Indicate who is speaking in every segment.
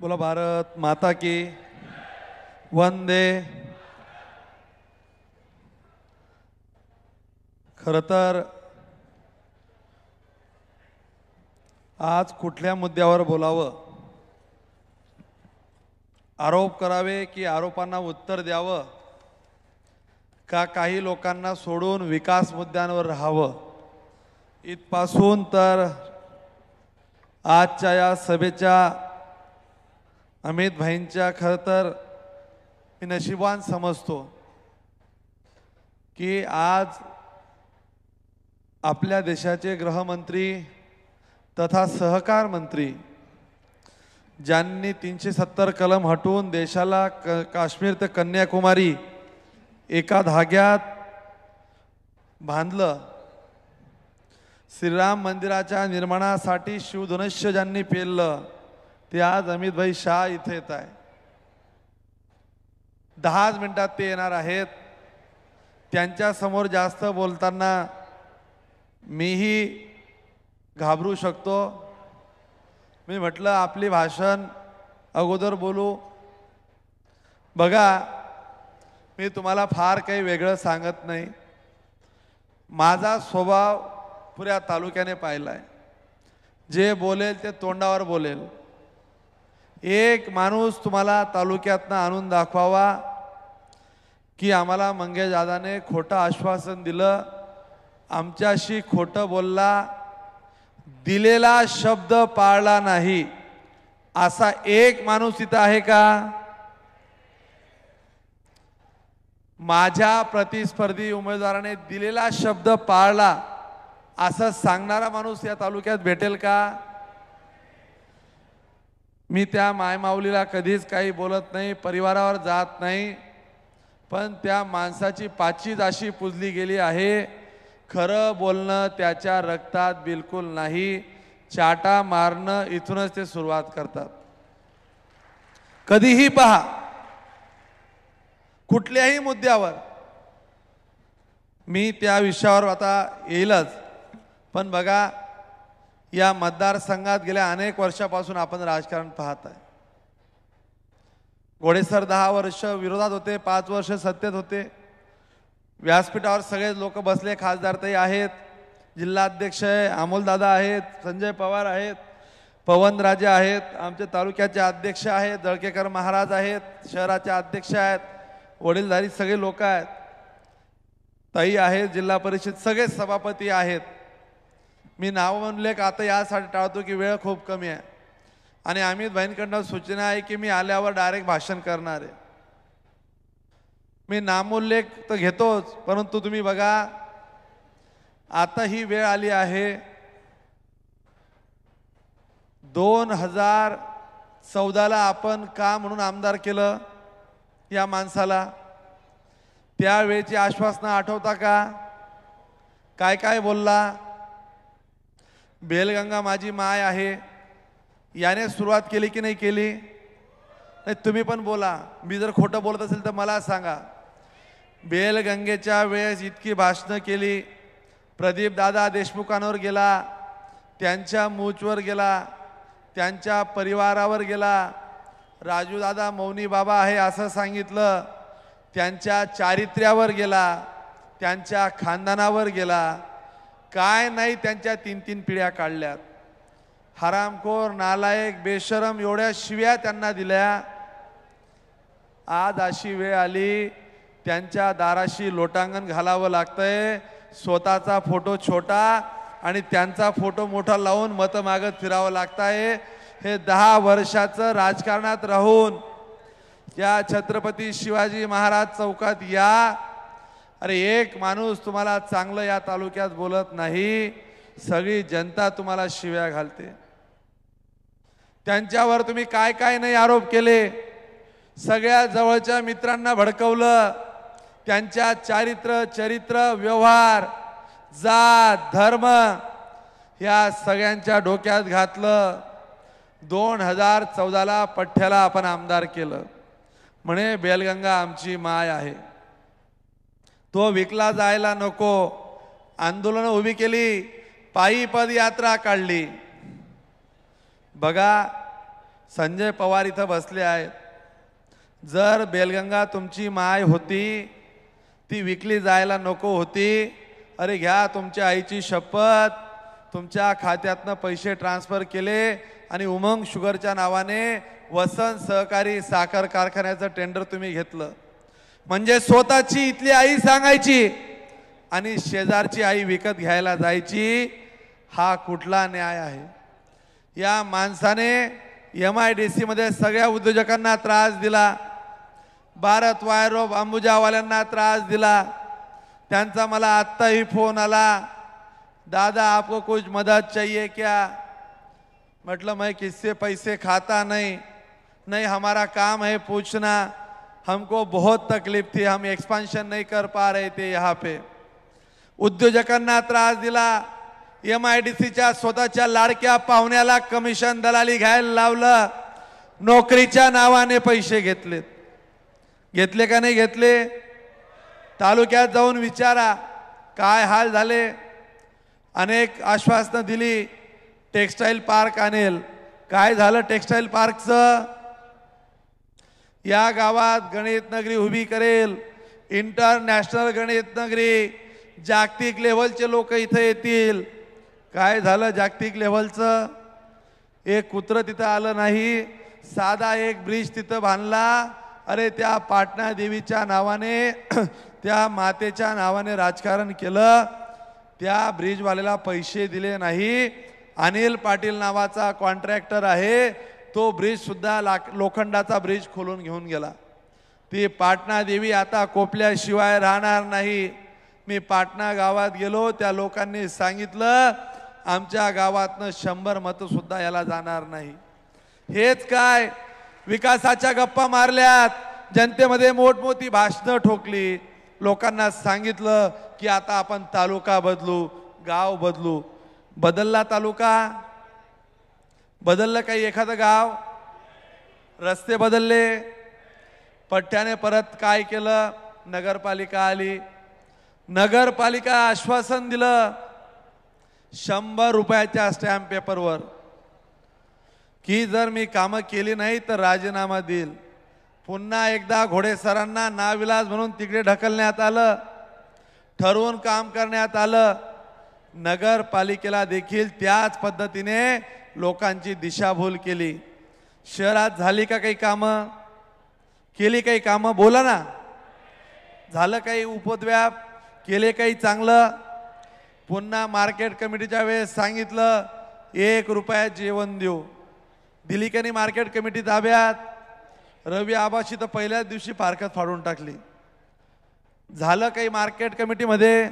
Speaker 1: बोला भारत माता की वंदे। खरं तर आज कुठल्या मुद्द्यावर बोलावं, आरोप करावे की आरोपांना उत्तर द्यावं, का काही लोकांना सोडून विकास मुद्द्यांवर राहावं, इथपासून तर आजच्या या सभेच्या अमित भाईंच्या खरं तर मी नशिबान समजतो की आज आपल्या देशाचे गृहमंत्री तथा सहकार मंत्री ज्यांनी 370 कलम हटवून देशाला काश्मीर ते कन्याकुमारी एका धाग्यात बांधलं, श्रीराम मंदिराच्या निर्माणासाठी शिवधनुष्य ज्यांनी पेललं ते आज अमित भाई शाह इथे येत आहे। 10 मिनिटात ते येणार आहेत। त्यांच्या समोर जास्त बोलताना मीही घाबरू शकतो। मी म्हटलं आपली भाषण अगोदर बोलू। बघा, मी तुम्हाला फार काही वेगळं सांगत नाही। माझा स्वभाव पुऱ्या तालुक्याने पाहिलाय। जे बोलेल ते तोंडावर बोलेल। एक माणूस तुम्हाला तालुक्यातनं आणून दाखवावा की आम्हाला मंगेश दादाने खोटं आश्वासन दिलं, आमच्याशी खोटं बोलला, दिलेला शब्द पाळला नाही, असा एक माणूस इथं आहे का? माझ्या प्रतिस्पर्धी उमेदवाराने दिलेला शब्द पाळला असं सांगणारा माणूस या तालुक्यात भेटेल का? मी त्या मायमाऊलीला कधीच काही बोलत नाही, परिवारावर जात नाही, पण त्या माणसाची पाचीच अशी पुजली गेली आहे। खरं बोलणं त्याच्या रक्तात बिलकुल नाही। चाटा मारणं इथूनच ते सुरुवात करतात। कधीही पहा, कुठल्याही मुद्द्यावर मी त्या विषयावर आता येईलच, पण बघा या मतदारसंघात गेल्या अनेक वर्षापासून आपण राजकारण पाहत आहे। घोडेसर 10 वर्ष विरोधात होते, 5 वर्ष सत्तेत होते। व्यासपीठावर सगळे लोक बसले, खासदारताई आहेत, जिल्हाध्यक्ष आहे, अमोलदादा आहेत, संजय पवार आहेत, पवनराजे आहेत, आमचे तालुक्याचे अध्यक्ष आहेत, दळकेकर महाराज आहेत, शहराचे अध्यक्ष आहेत, वडीलधारी सगळे लोक आहेत, ताई आहेत, जिल्हा परिषद सगळे सभापती आहेत। मी नाव म्हणले का आता यासाठी टाळतो की वेळ खूप कमी आहे आणि अमित भाईंकडून सूचना आहे की मी आल्यावर डायरेक्ट भाषण करणार आहे। मी नामोल्लेख तर घेतोच, परंतु तुम्ही बघा आता ही वेळ आली आहे। 2014ला आपण का म्हणून आमदार केलं या माणसाला? त्यावेळेची आश्वासनं आठवता का? काय काय बोलला? बेलगंगा माझी माय आहे, याने सुरुवात केली की नाही केली? नाही, तुम्ही पण बोला। मी जर खोटं बोलत असेल तर मला सांगा। बेलगंगेच्या वेळेस इतकी भाषणं केली, प्रदीप दादा देशमुखांवर गेला, त्यांच्या मूचवर गेला, त्यांच्या परिवारावर गेला, राजू दादा मौनी बाबा आहे असं सांगितलं, त्यांच्या चारित्र्यावर गेला, त्यांच्या खानदानावर गेला, काय नाही त्यांच्या 3-3 पिढ्या काढल्यात। हरामखोर, नालायक, बेशरम एवढ्या शिव्या त्यांना दिल्या। आज अशी वेळ आली, त्यांच्या दाराशी लोटांगण घालावं लागतंय। स्वतःचा फोटो छोटा आणि त्यांचा फोटो मोठा लावून मत मागत फिरावं लागतंय। हे 10 वर्षाचं राजकारणात राहून या छत्रपती शिवाजी महाराज चौकात या। अरे एक माणूस तुम्हाला चांगलं या तालुक्यात बोलत नाही, सगळी जनता तुम्हाला शिव्या घालते। त्यांच्यावर तुम्ही काय काय नाही आरोप केले, सगळ्या जवळच्या मित्रांना भडकवलं, त्यांच्या चरित्र, व्यवहार, जात, धर्म या सगळ्यांच्या डोक्यात घातलं। 2014ला पठ्ठ्याला आपण आमदार केलं, म्हणे बेलगंगा आमची माय आहे। तो विकला जायला नको, आंदोलन उभी केली, पायी पदयात्रा काढली। बघा संजय पवार इथं बसले आहेत. जर बेलगंगा तुमची माय होती, ती विकली जायला नको होती. अरे घ्या तुमच्या आईची शपथ, तुमच्या खात्यातनं पैसे ट्रान्सफर केले आणि उमंग शुगरच्या नावाने वसंत सहकारी साखर कारखान्याचं टेंडर तुम्ही घेतलं. म्हणजे स्वतःची इथली आई सांगायची आणि शेजारची आई विकत घ्यायला जायची. हा कुठला न्याय आहे? या माणसाने MIDC मध्ये सगळ्या उद्योजकांना त्रास दिला. भारत वायर ऑफ अंबुजावाल्यांना त्रास दिला. त्यांचा मला आत्ताही फोन आला, दादा आपको कुछ मदद चाहिए क्या? मतलब मैं किससे पैसे खाता नहीं, नहीं हमारा काम है पूछना. हमको बहुत तकलीफ थी, हम एक्सपांशन नहीं कर पा रहे थे यहाँ पे. उद्योजकांना त्रास दिला. MIDCच्या स्वतःच्या लाडक्या पाहुण्याला कमिशन दलाली घ्यायला लावलं. नोकरीच्या नावाने पैसे घेतलेत. घेतले का नाही घेतले? तालुक्यात जाऊन विचारा काय हाल झाले. अनेक आश्वासनं दिली, टेक्सटाईल पार्क आणेल. काय झालं टेक्सटाईल पार्कचं? या गावात गणित नगरी उभी करेल, इंटरनॅशनल गणित नगरी. जागतिक लेव्हलचे लोक इथे येतील. काय झालं जागतिक लेव्हलचं? एक कुत्र तिथं आलं नाही. साधा एक ब्रिज तिथं बांधला. अरे त्या पाटणा देवीच्या नावाने त्या मातेच्या नावाने राजकारण केलं. त्या ब्रिजवाल्याला पैसे दिले नाही. अनिल पाटील नावाचा कॉन्ट्रॅक्टर आहे, तो ब्रिज सुद्धा लोखंडाचा ब्रिज खोलून घेऊन गेला. ती पाटणा देवी आता कोपल्याशिवाय राहणार नाही. मी पाटणा गावात गेलो, त्या लोकांनी सांगितलं आमच्या गावातनं 100 मतं सुद्धा याला जाणार नाही. हेच काय विकासाच्या गप्पा मारल्यात, जनतेमध्ये मोठमोठी भाषणं ठोकली. लोकांना सांगितलं की आता आपण तालुका बदलू, गाव बदलू. बदलला तालुका? बदललं काही एखादं गाव? रस्ते बदलले? पट्ट्याने परत काय केलं? नगरपालिका आली. नगरपालिका आश्वासन दिलं 100 रुपयाच्या स्टॅम्प पेपरवर की जर मी कामं केली नाही तर राजीनामा देईल. पुन्हा एकदा घोडे सरांना नाविलाज म्हणून तिकडे ढकलण्यात आलं. ठरवून काम करण्यात आलं. नगरपालिकेला देखील त्याच पद्धतीने लोकांची दिशाभूल केली. शहरात झाली का काही कामं? केली काही कामं? बोला ना. झालं काही उपद्व्याप? केले काही चांगलं? पुन्हा मार्केट कमिटीच्या वेळेस सांगितलं 1 रुपयात जेवण देऊ. दिली का नाही मार्केट कमिटी ताब्यात? रवी आबाशी तर पहिल्याच दिवशी पार्कत फाडून टाकली. झालं काही मार्केट कमिटीमध्ये?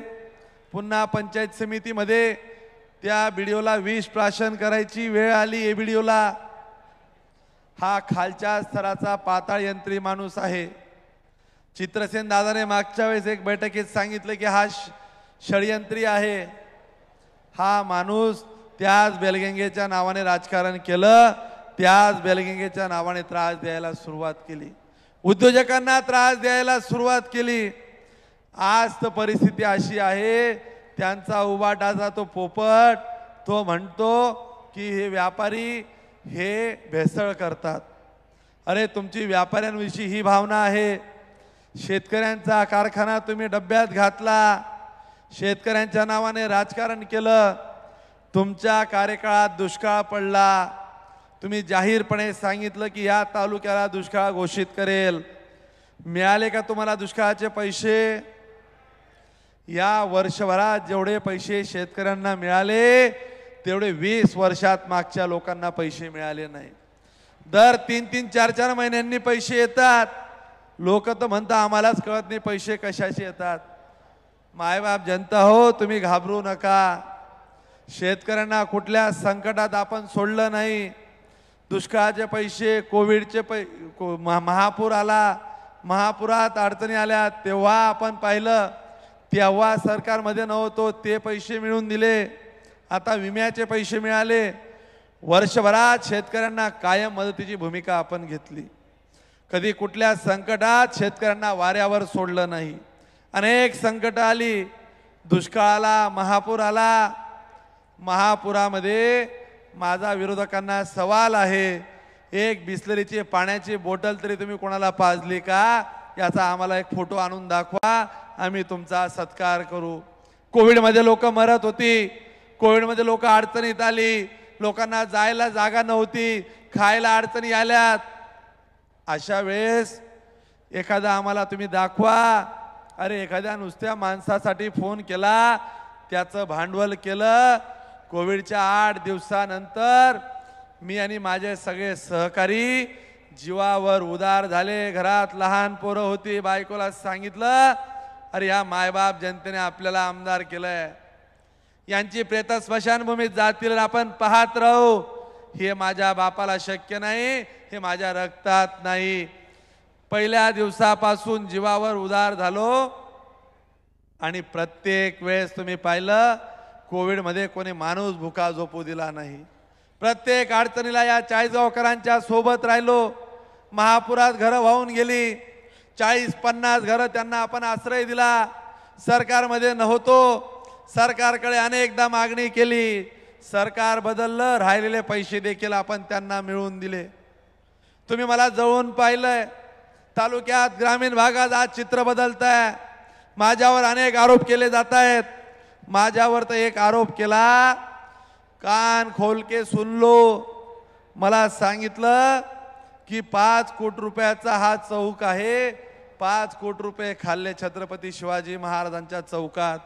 Speaker 1: पुन्हा पंचायत समितीमध्ये त्या बीडीओला विष प्राशन करायची वेळ आली. एबीडीओला हा खालच्या स्तराचा पाताळ यंत्री माणूस आहे. चित्रसेन दादाने मागच्या वेळेस एक बैठकीत सांगितलं की हा षडयंत्री आहे. हा माणूस त्याच बेलगंगेच्या नावाने राजकारण केलं. त्याच बेलगंगेच्या नावाने त्रास द्यायला सुरुवात केली. उद्योजकांना त्रास द्यायला सुरुवात केली. आज तर परिस्थिती अशी आहे, त्यांचा उबाटाचा तो पोपट तो म्हणतो की हे व्यापारी हे भेसळ करतात. अरे तुमची व्यापाऱ्यांविषयी ही भावना आहे. शेतकऱ्यांचा कारखाना तुम्ही डब्यात घातला. शेतकऱ्यांच्या नावाने राजकारण केलं. तुमच्या कार्यकाळात दुष्काळ पडला. तुम्ही जाहीरपणे सांगितलं की या तालुक्याला दुष्काळ घोषित करेल. मिळाले का तुम्हाला दुष्काळाचे पैसे? या वर्षभरात जेवढे पैसे शेतकऱ्यांना मिळाले तेवढे 20 वर्षात मागच्या लोकांना पैसे मिळाले नाही. दर 3-3, 4-4 महिन्यांनी पैसे येतात. लोक तर म्हणतात आम्हालाच कळत नाही पैसे कशाचे येतात. मायबाप जनता हो, तुम्ही घाबरू नका. शेतकऱ्यांना कुठल्या संकटात आपण सोडलं नाही. दुष्काळाचे पैसे, कोविडचे महापूर आला, महापुरात अडचणी आल्या तेव्हा आपण पाहिलं, तेव्हा सरकारमध्ये नव्हतो ते पैसे मिळवून दिले. आता विम्याचे पैसे मिळाले. वर्षभरात शेतकऱ्यांना कायम मदतीची भूमिका आपण घेतली. कधी कुठल्या संकटात शेतकऱ्यांना वाऱ्यावर सोडलं नाही. अनेक संकट आली. दुष्काळ आला, महापूर आला. महापुरामध्ये माझा विरोधकांना सवाल आहे, एक बिस्लरीची पाण्याची बॉटल तरी तुम्ही कोणाला पाजली का याचा आम्हाला एक फोटो आणून दाखवा, आम्ही तुमचा सत्कार करू। कोविडमध्ये लोक मरत होती, कोविडमध्ये लोक अडचणीत आली, लोकांना जायला जागा नव्हती, खायला अडचणी आल्यात। अशा वेळेस एखादा आम्हाला तुम्ही दाखवा, अरे एखाद्या नुसत्या माणसासाठी फोन केला, त्याचं भांडवल केलं। कोविडच्या 8 दिवसानंतर मी आणि माझे सगळे सहकारी जीवावर उदार झाले। घरात लहान पोरं होती, बायकोला सांगितलं, अरे या मायबाप जनतेने आपल्याला आमदार केलंय, यांची प्रेत स्मशानभूमीत जातील आपण पाहत राहू, हे माझ्या बापाला शक्य नाही, हे माझ्या रक्तात नाही। पहिल्या दिवसापासून जीवावर उदार झालो आणि प्रत्येक वेळेस तुम्ही पाहिलं कोविडमध्ये कोणी माणूस भुका झोपू दिला नाही। प्रत्येक अडचणीला या चाळीसगावकरांच्या सोबत राहिलो। महापुरात घरं वाहून गेली, 40-50 घरं त्यांना आपण आश्रय दिला। सरकारमध्ये नव्हतो, सरकारकडे अनेकदा मागणी केली, सरकार बदललं, राहिलेले पैसे देखील आपण त्यांना मिळवून दिले। तुम्ही मला जवळून पाहिलंय, तालुक्यात ग्रामीण भागात आज चित्र बदलतंय। माझ्यावर अनेक आरोप केले जात आहेत, माझ्यावर तर एक आरोप केला, कान खोल के सुन लो, मला सांगितलं की 5 कोटी रुपयाचा हा चौक आहे, 5 कोटी रुपये खाल्ले छत्रपती शिवाजी महाराजांच्या चौकात।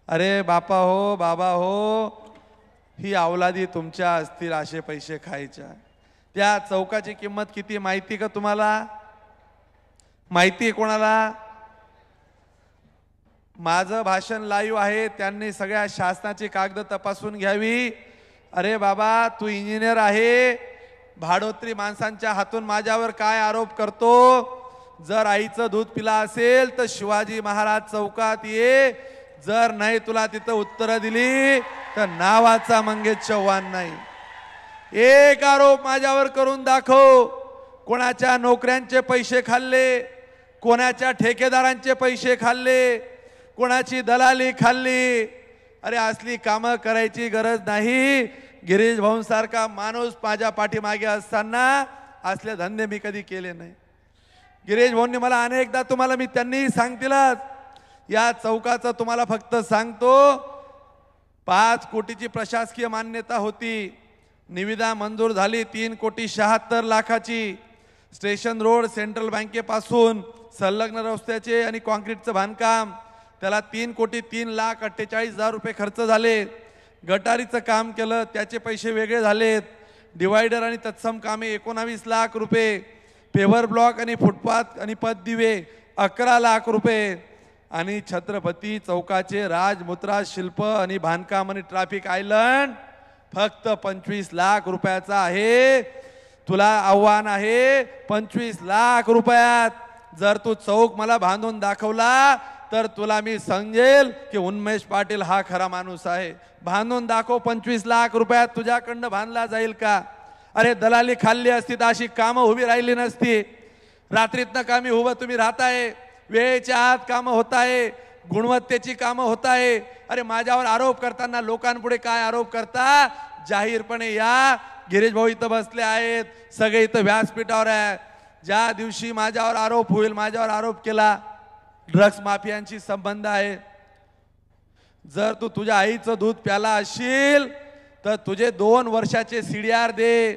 Speaker 1: अरे बापा हो, बाबा हो, ही अवलादी तुमच्या असतील असे पैसे खायच्या। त्या चौकाची किंमत किती माहिती का तुम्हाला? माहिती कोणाला? माझं भाषण लाईव्ह आहे, त्यांनी सगळ्या शासनाची कागद तपासून घ्यावी। अरे बाबा, तू इंजिनियर आहे, भाडोत्री माणसांच्या हातून माझ्यावर काय आरोप करतो? जर आईचं दूध पिला असेल तर शिवाजी महाराज चौकात ये, जर नाही तुला तिथं उत्तर दिली तर नावाचा मंगेश चव्हाण नाही। एक आरोप माझ्यावर करून दाखव, कोणाच्या नोकऱ्यांचे पैसे खाल्ले, कोणाच्या ठेकेदारांचे पैसे खाल्ले, कोणाची दलाली खाल्ली। अरे असली कामं करायची गरज नाही। गिरीश भाऊंसारखा माणूस माझ्या पाठीमागे असताना असले धंदे मी कधी केले नाही। गिरीश भाऊंनी मला अनेकदा, तुम्हाला मी त्यांनी सांगतीलच, या चौकाचं तुम्हाला फक्त सांगतो, 5 कोटीची प्रशासकीय मान्यता होती, निविदा मंजूर झाली 3,76,00,000ची। स्टेशन रोड सेंट्रल बँकेपासून संलग्न रस्त्याचे आणि कॉन्क्रीटचं बांधकाम, त्याला 3,03,48,000 रुपये खर्च झाले। गटारीचं काम केलं, त्याचे पैसे वेगळे झालेत। डिवायडर आणि तत्सम कामे 19 लाख रुपये, पेवर ब्लॉक आणि फुटपाथ आणि पददिवे 11 लाख रुपये, आणि छत्रपती चौकाचे राजमुद्रा शिल्प आणि बांधकाम आणि ट्रॅफिक आयलंड फक्त 25 लाख रुपयाचा आहे। तुला आव्हान आहे, 25 लाख रुपयात जर तू चौक मला बांधून दाखवला तर तुला मी समजेल की उन्मेष पाटील हा खरा माणूस आहे। बांधून दाखव, 25 लाख रुपयात तुझ्याकडनं बांधला जाईल का? अरे दलाली खाल्ली असती तर अशी कामं उभी राहिली नसती। रात्रीतनं कामी उभं तुम्ही राहताय, वेळेच्या आत कामं होत आहे, गुणवत्तेची कामं होत आहे। अरे माझ्यावर आरोप करताना लोकांपुढे काय आरोप करता? जाहीरपणे या, गिरीश भाऊ इथं बसले आहेत, सगळे इथं व्यासपीठावर आहे। ज्या दिवशी माझ्यावर आरोप होईल, माझ्यावर आरोप केला ड्रग्स माफियांशी संबंध आहे, जर तू तुझ्या आईचं दूध प्याला असशील तर तुझे 2 वर्षाचे सीडीआर दे,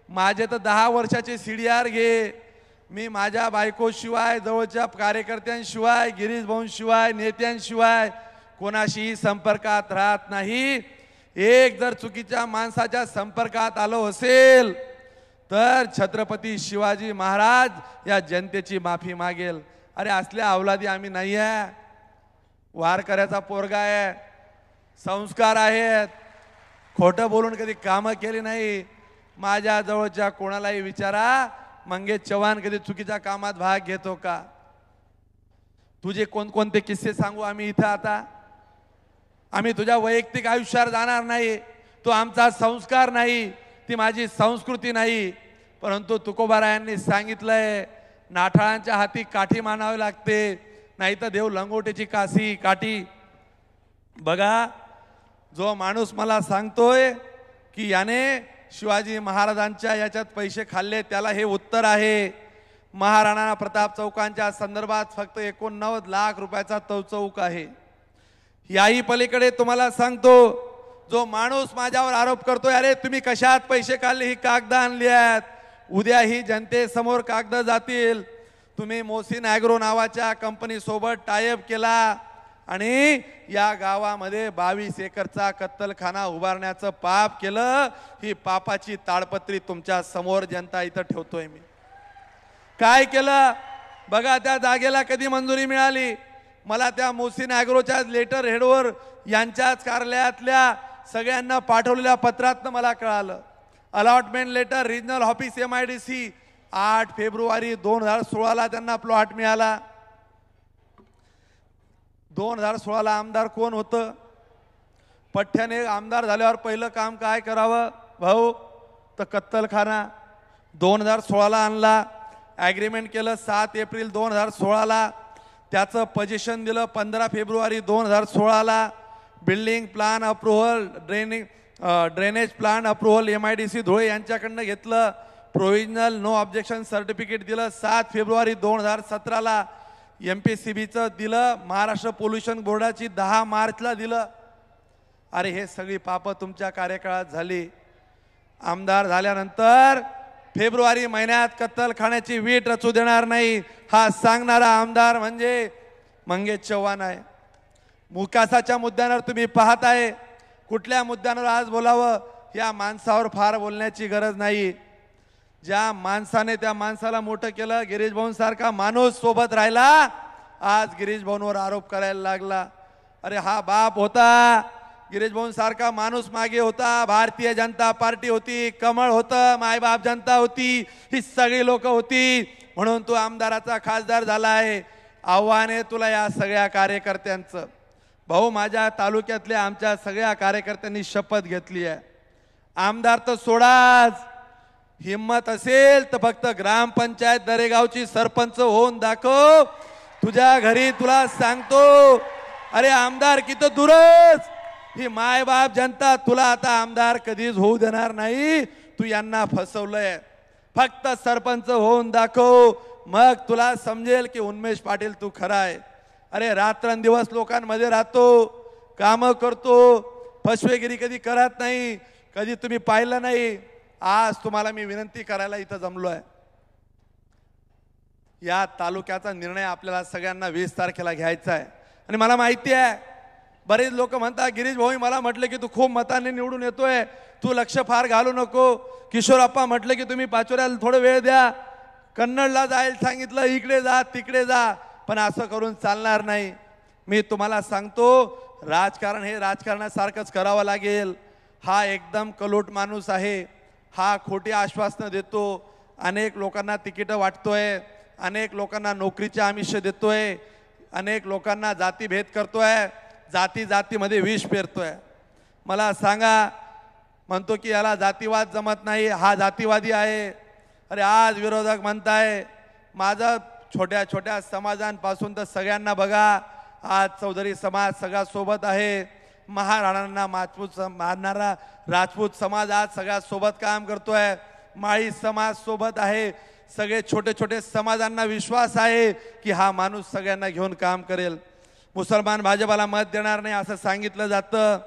Speaker 1: माझे तर 10 वर्षाचे सीडीआर घे। मी माझ्या बायकोशिवाय, जवळच्या कार्यकर्त्यांशिवाय, गिरीश भाऊंशिवाय, नेत्यांशिवाय कोणाशीही संपर्कात राहत नाही। एक जर चुकीच्या माणसाच्या संपर्कात आलो असेल तर छत्रपती शिवाजी महाराज या जनतेची माफी मागेल। अरे असल्या अवलादी आम्ही नाही आहे, वारकऱ्याचा पोरगा आहे, संस्कार आहेत, खोटं बोलून कधी कामं केली नाही। माझ्या जवळच्या कोणालाही विचारा, मंगेश चव्हाण कधी चुकीच्या कामात भाग घेतो का? तुझे कोणकोणते किस्से सांगू आम्ही इथं आता? आम्ही तुझ्या वैयक्तिक आयुष्यात जाणार नाही, तो आमचा संस्कार नाही, ती माझी संस्कृती नाही। परंतु तुकोबारायांनी सांगितलंय, नाठाळांच्या हाती काठी मानावी लागते, नाही तर देव लंगोटीची काशी काठी। बघा, जो माणूस मला सांगतोय की याने शिवाजी महाराजांच्या याच्यात पैसे खाल्ले त्याला हे उत्तर आहे. महाराणा प्रताप चौकांच्या संदर्भात फक्त 89 लाख रुपयाचा तो चौक आहे. याही पलीकडे तुम्हाला सांगतो, जो माणूस माझ्यावर आरोप करतोय अरे तुम्ही कशात पैसे काढले, ही कागद आणली आहेत, उद्या ही जनतेसमोर कागद जातील. तुम्ही मोसिन ॲग्रो नावाच्या कंपनी सोबत टायअप केला आणि या गावामध्ये 22 एकरचा कत्तलखाना उभारण्याचं पाप केलं. ही पापाची ताडपत्री तुमच्या समोर जनता इथं ठेवतोय मी. काय केलं बघा. त्या जागेला कधी मंजुरी मिळाली? मला त्या मोसिन ॲग्रोच्या लेटर हेडवर यांच्याच कार्यालयातल्या सगळ्यांना पाठवलेल्या पत्रातनं मला कळालं. Allotment letter regional office MIDC 8 फेब्रुवारी 2016 त्यांना प्लॉट मिळाला. 2016 आमदार कोण होतं? पठ्ठ्याने आमदार झाल्यावर पहिलं काम काय करावं भाऊ? तर कत्तलखाना 2016 आणला. ॲग्रीमेंट केलं 7 एप्रिल 2016. त्याचं पोझिशन दिलं 15 फेब्रुवारी 2016. Building plan approval, drainage plan approval MIDC Dhule यांच्याकडनं घेतलं. प्रोव्हिजनल नो ऑब्जेक्शन सर्टिफिकेट दिलं 7 फेब्रुवारी 2017. MPCBचं दिलं. महाराष्ट्र पोल्युशन बोर्डाची 10 मार्चला दिलं. अरे हे सगळी पापं तुमच्या कार्यकाळात झाली. आमदार झाल्यानंतर फेब्रुवारी महिन्यात कत्तलखान्याची वीट रचू देणार नाही हा सांगणारा आमदार म्हणजे मंगेश चव्हाण आहे. मुकासाच्या मुद्द्यांवर तुम्ही पाहताय. कुठल्या मुद्द्यांवर आज बोलावं या माणसावर फार बोलण्याची गरज नाही. ज्या माणसाने त्या माणसाला मोठं केलं, गिरीश भाऊ सारखा माणूस सोबत राहिला, आज गिरीश भाऊंवर आरोप करायला लागला. अरे हा बाप होता, गिरीश भाऊ सारखा माणूस मागे होता. भारतीय जनता पार्टी होती, कमळ होतं, मायबाप जनता होती, ही सगळी लोक होती, म्हणून तू आमदाराचा खासदार झालाय. आव्हान आहे तुला या सगळ्या कार्यकर्त्यांचं. भाऊ माझ्या तालुक्यातल्या आमच्या सगळ्या कार्यकर्त्यांनी शपथ घेतली आहे. आमदार तर सोडाच, हिम्मत असेल तर फक्त ग्रामपंचायत दरेगावची सरपंच होऊन दाखव. तुझ्या घरी तुला सांगतो अरे आमदार किती दूरच, ही मायबाप जनता तुला आता आमदार कधीच होऊ देणार नाही. तू यांना फसवलंय. फक्त सरपंच होऊन दाखव, मग तुला समजेल की उन्मेष पाटील तू खरा आहे. अरे रात्रंदिवस लोकांमध्ये राहतो, कामं करतो, फसवेगिरी कधी करत नाही, कधी तुम्ही पाहिलं नाही. आज तुम्हाला मी विनंती करायला इथं जमलोय. या तालुक्याचा निर्णय आपल्याला सगळ्यांना 20 तारखेला घ्यायचा आहे. आणि मला माहिती आहे बरेच लोक म्हणतात गिरीश भाऊ मला म्हटलं की तू खूप मतांनी निवडून येतोय, तू लक्ष फार घालू नको. किशोरप्पा म्हटलं की तुम्ही पाचोऱ्याला थोडं वेळ द्या, कन्नडला जायला सांगितलं, इकडे जा तिकडे जा, पण असं करून चालणार नाही. मी तुम्हाला सांगतो राजकारण हे राजकारणासारखंच करावं लागेल. हा एकदम कलोट माणूस आहे. हा खोटी आश्वासनं देतो, अनेक लोकांना तिकीटं वाटतोय, अनेक लोकांना नोकरीचे आमिष देतोय, अनेक लोकांना जातीभेद करतोय, जाती जातीमध्ये विष पेरतोय. मला सांगा, म्हणतो की याला जातीवाद जमत नाही, हा जातीवादी आहे. अरे आज विरोधक म्हणताय माझं छोट्या छोट्या समाजांपासून तर सगळ्यांना बघा, आज चौधरी समाज सगळ्या सोबत आहे. महाराणांना मानणारा राजपूत समाज आज सगळ्यात सोबत काम करतोय. माळी समाज सोबत आहे. सगळे छोटे छोटे समाजांना विश्वास आहे की हा माणूस सगळ्यांना घेऊन काम करेल. मुसलमान भाजपाला मत देणार नाही असं सांगितलं जातं.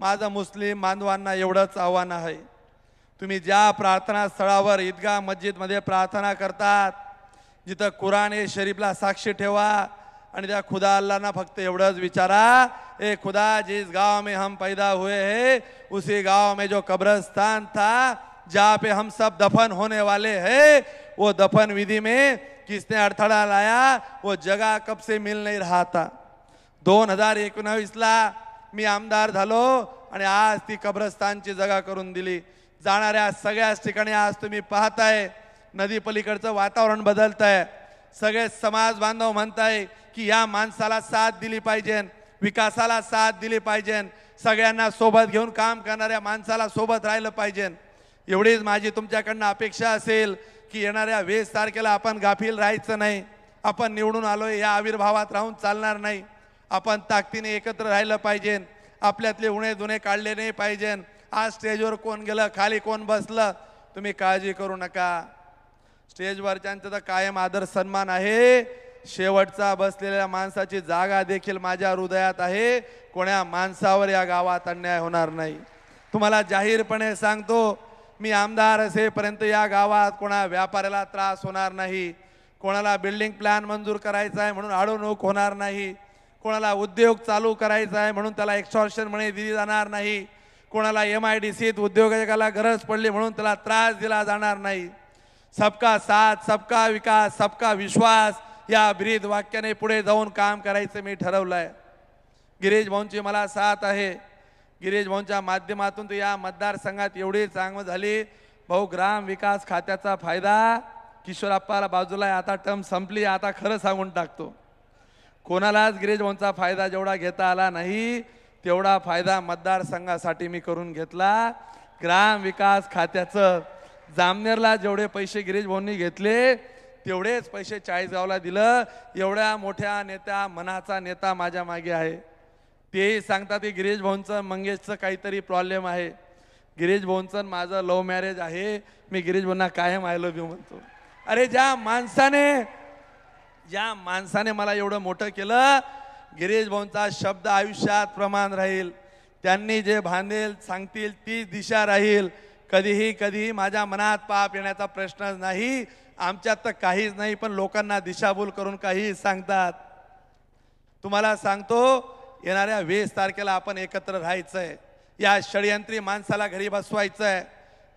Speaker 1: माझं मुस्लिम बांधवांना एवढंच आव्हान आहे, तुम्ही ज्या प्रार्थना स्थळावर ईदगाह मस्जिदमध्ये प्रार्थना करतात, जिथं कुराण ए शरीफला साक्षी ठेवा आणि त्या खुदा अल्लाहना फक्त एवढंच विचारा, ए खुदा जिस गांव में हम पैदा हुए हैं उसी गांव में जो कब्रिस्तान था जहाँ पे हम सब दफन होने वाले हैं, वो दफन विधि में किसने अडथळा लाया, वो जगह कब से मिल नहीं रहा था. 2019ला मी आमदार झालो आणि आज ती कब्रस्तानची जागा करून दिली. जाणाऱ्या सगळ्याच ठिकाणी आज तुम्ही पाहताय नदी पलीकडचं वातावरण बदलतंय. सगळे समाज बांधव म्हणताय की या माणसाला साथ दिली पाहिजे, विकासाला साथ दिली पाहिजे, सगळ्यांना सोबत घेऊन काम करणाऱ्या माणसाला सोबत राहिलं पाहिजे. एवढीच माझी तुमच्याकडनं अपेक्षा असेल की येणाऱ्या 20 तारखेला आपण गाफील राहायचं नाही. आपण निवडून आलोय या आविर्भावात राहून चालणार नाही. आपण ताकदीने एकत्र राहिलं पाहिजे. आपल्यातले उणे दुणे काढले नाही पाहिजे. आज स्टेजवर कोण गेलं, खाली कोण बसलं, तुम्ही काळजी करू नका. स्टेजवरच्यांचा तर कायम आदर सन्मान आहे. शेवटचा बसलेल्या माणसाची जागा देखील माझ्या हृदयात आहे. कोण्या माणसावर या गावात अन्याय होणार नाही. तुम्हाला जाहीरपणे सांगतो, मी आमदार असेपर्यंत या गावात कोणा व्यापाऱ्याला त्रास होणार नाही. कोणाला बिल्डिंग प्लॅन मंजूर करायचा आहे म्हणून अडवणूक होणार नाही. कोणाला उद्योग चालू करायचा आहे म्हणून त्याला एक्सटॉर्शन मनी दिली जाणार नाही. कोणाला MIDCत उद्योजकाला गरज पडली म्हणून त्याला त्रास दिला जाणार नाही. सबका साथ, सबका विकास, सबका विश्वास या ब्रीद वाक्याने पुढे जाऊन काम करायचं मी ठरवलंय. गिरीश भाऊंची मला साथ आहे. गिरीश भाऊंच्या माध्यमातून तर या मतदारसंघात एवढी चांगली झाली. भाऊ, ग्राम विकास खात्याचा फायदा किशोरप्पाला बाजूला आहे, आता टर्म संपली, आता खरं सांगून टाकतो. कोणालाच गिरीश भाऊंचा फायदा जेवढा घेता आला नाही तेवढा फायदा मतदारसंघासाठी मी करून घेतला. ग्राम विकास खात्याचं जामनेरला जेवढे पैसे गिरीश भाऊंनी घेतले तेवढेच पैसे चाळीसगावला दिलं. एवढ्या मोठ्या नेत्या, मनाचा नेता माझ्या मागे आहे. तेही सांगतात की गिरीश भाऊंचं मंगेशचं काहीतरी प्रॉब्लेम आहे. गिरीश भाऊंचं माझं लव्ह मॅरेज आहे. मी गिरीश भाऊंना कायम आय लव्ह यू म्हणतो. अरे ज्या माणसाने मला एवढं मोठं केलं, गिरीश भाऊंचा शब्द आयुष्यात प्रमाण राहील. त्यांनी जे बांधेल सांगतील ती दिशा राहील. कधीही माझ्या मनात पाप येण्याचा प्रश्नच नाही. आमच्यात तर काहीच नाही, पण लोकांना दिशाभूल करून काही सांगतात. तुम्हाला सांगतो, येणाऱ्या 20 तारखेला आपण एकत्र राहायचंय. या षडयंत्री माणसाला घरी बसवायचंय.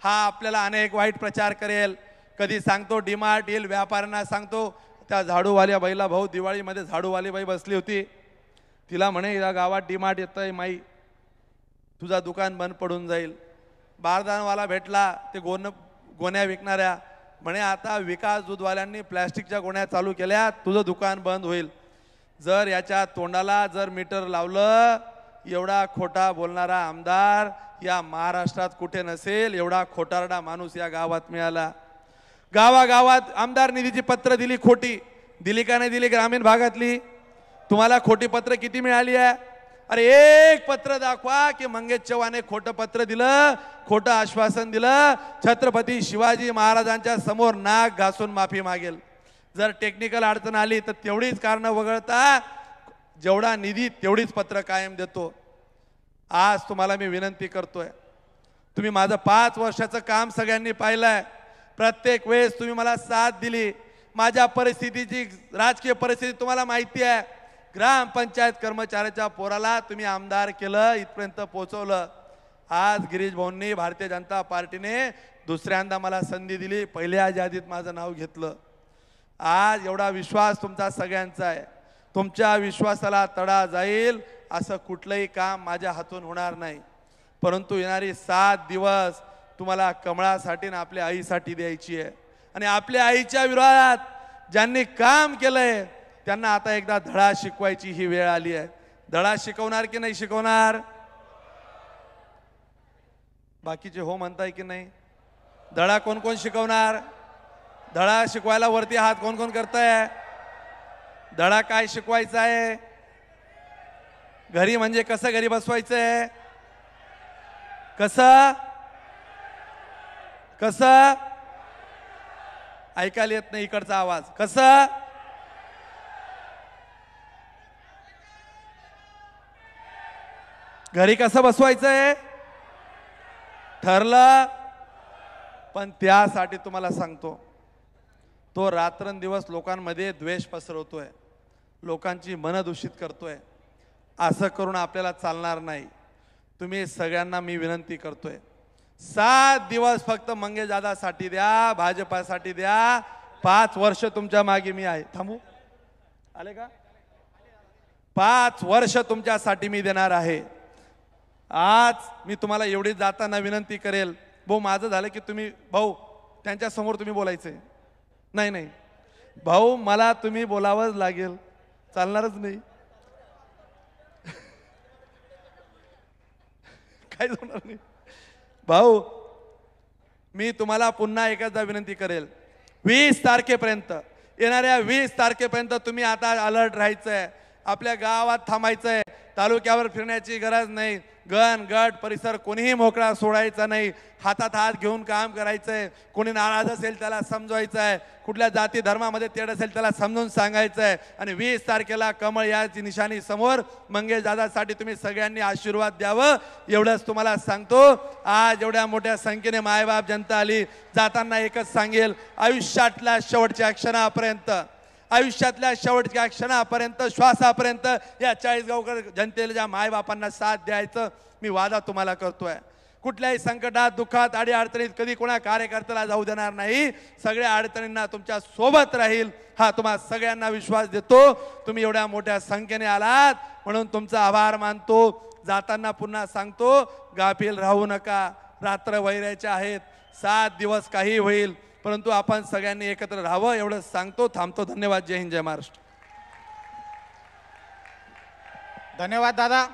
Speaker 1: हा आपल्याला अनेक वाईट प्रचार करेल. कधी सांगतो डीमार्ट येईल, व्यापाऱ्यांना सांगतो. त्या झाडूवाल्या बाईला, भाऊ, दिवाळीमध्ये झाडूवाली बाई बसली होती. तिला म्हणे, या गावात डीमार्ट येतंय माई, तुझा दुकान बंद पडून जाईल. बारदानवाला भेटला, ते गोण्या विकणाऱ्या, म्हणे आता विकास दूधवाल्यांनी प्लॅस्टिकच्या गोण्या चालू केल्या, तुझं दुकान बंद होईल. जर याच्या तोंडाला जर मीटर लावलं, एवढा खोटा बोलणारा आमदार या महाराष्ट्रात कुठे नसेल. एवढा खोटारडा माणूस या गावात मिळाला. गावागावात आमदार निधीची पत्र दिली, खोटी दिली का नाही दिली? ग्रामीण भागातली तुम्हाला खोटी पत्र किती मिळाली आहे? अरे एक पत्र दाखवा की मंगेश चव्हाणे खोटं पत्र दिलं, खोटं आश्वासन दिलं, छत्रपती शिवाजी महाराजांच्या समोर नाक घासून माफी मागेल. जर टेक्निकल अडचण आली तर तेवढीच कारण वगळता जेवढा निधी तेवढीच पत्र कायम देतो. आज तुम्हाला मी विनंती करतोय, तुम्ही माझं 5 वर्षाचं काम सगळ्यांनी पाहिलंय. प्रत्येक वेळेस तुम्ही मला साथ दिली. माझ्या परिस्थितीची, राजकीय परिस्थिती तुम्हाला माहिती आहे. ग्रामपंचायत कर्मचाऱ्याच्या पोराला तुम्ही आमदार केलं, इथपर्यंत पोहोचवलं. आज गिरीश भाऊंनी, भारतीय जनता पार्टीने दुसऱ्यांदा मला संधी दिली, पहिल्या यादीत माझं नाव घेतलं. आज एवढा विश्वास तुमचा सगळ्यांचा आहे. तुमच्या विश्वासाला तडा जाईल असं कुठलंही काम माझ्या हातून होणार नाही. परंतु येणारी 7 दिवस तुम्हाला कमळासाठी आणि आपल्या आईसाठी द्यायची आहे. आणि आपल्या आईच्या विरोधात ज्यांनी काम केलंय त्यांना आता एकदा धडा शिकवायची ही वेळ आली आहे. धडा शिकवणार की नाही शिकवणार? बाकीचे हो म्हणताय की नाही? धडा कोण कोण शिकवणार? धडा शिकवायला वरती हात कोण कोण करताय? धडा काय शिकवायचा आहे? घरी म्हणजे कसं घरी बसवायचंय? कसं कसं ऐकायला येत नाही इकडचा आवाज. कसं घरी कसं बसवायचंय ठरलं. पण त्यासाठी तुम्हाला सांगतो, तो रात्रंदिवस लोकांमध्ये द्वेष पसरवतोय, लोकांची मन दूषित करतोय. असं करून आपल्याला चालणार नाही. तुम्ही सगळ्यांना मी विनंती करतोय, 7 दिवस फक्त मंगेश दादासाठी द्या, भाजपासाठी द्या. 5 वर्ष तुमच्या मागे मी आहे. थांबू आले का? 5 वर्ष तुमच्यासाठी मी देणार आहे. आज मी तुम्हाला एवढी जाताना विनंती करेल, भाऊ माझं झालं की तुम्ही, भाऊ त्यांच्या समोर तुम्ही बोलायचंय. नाही नाही भाऊ, मला तुम्ही बोलावंच लागेल, चालणारच नाही. काय होणार नाही भाऊ. मी तुम्हाला पुन्हा एकदा विनंती करेल, 20 तारखेपर्यंत, येणाऱ्या 20 तारखेपर्यंत तुम्ही आता अलर्ट राहायचंय. आपल्या गावात थांबायचंय. तालुक्यावर फिरण्याची गरज नाही. गण गट परिसर कोणीही मोकळा सोडायचा नाही. हातात हात घेऊन काम करायचंय. कोणी नाराज असेल त्याला समजवायचं आहे. कुठल्या जाती धर्मामध्ये तेढ असेल त्याला समजून सांगायचं आहे. आणि 20 तारखेला कमळ याची निशाणी समोर मंगेश दादासाठी तुम्ही सगळ्यांनी आशीर्वाद द्यावं एवढंच तुम्हाला सांगतो. आज एवढ्या मोठ्या संख्येने मायबाप जनता आली. जाताना एकच सांगेल, आयुष्यातल्या शेवटच्या क्षणापर्यंत श्वासापर्यंत या चाळीसगावकर जनतेला ज्या मायबापांना साथ द्यायचं मी वादा तुम्हाला करतोय. कुठल्याही संकटात दुःखात अडचणीत कधी कोणा कार्यकर्त्याला जाऊ देणार नाही. सगळ्या अडचणींना तुमच्या सोबत राहील हा तुम्हा सगळ्यांना विश्वास देतो. तुम्ही एवढ्या मोठ्या संख्येने आलात म्हणून तुमचा आभार मानतो. जाताना पुन्हा सांगतो, गाफील राहू नका. रात्र वैरायच्या आहेत. 7 दिवस काही होईल परंतु आपण सगळ्यांनी एकत्र राहावं एवढंच सांगतो. थांबतो. धन्यवाद. जय हिंद, जय महाराष्ट्र.
Speaker 2: धन्यवाद दादा.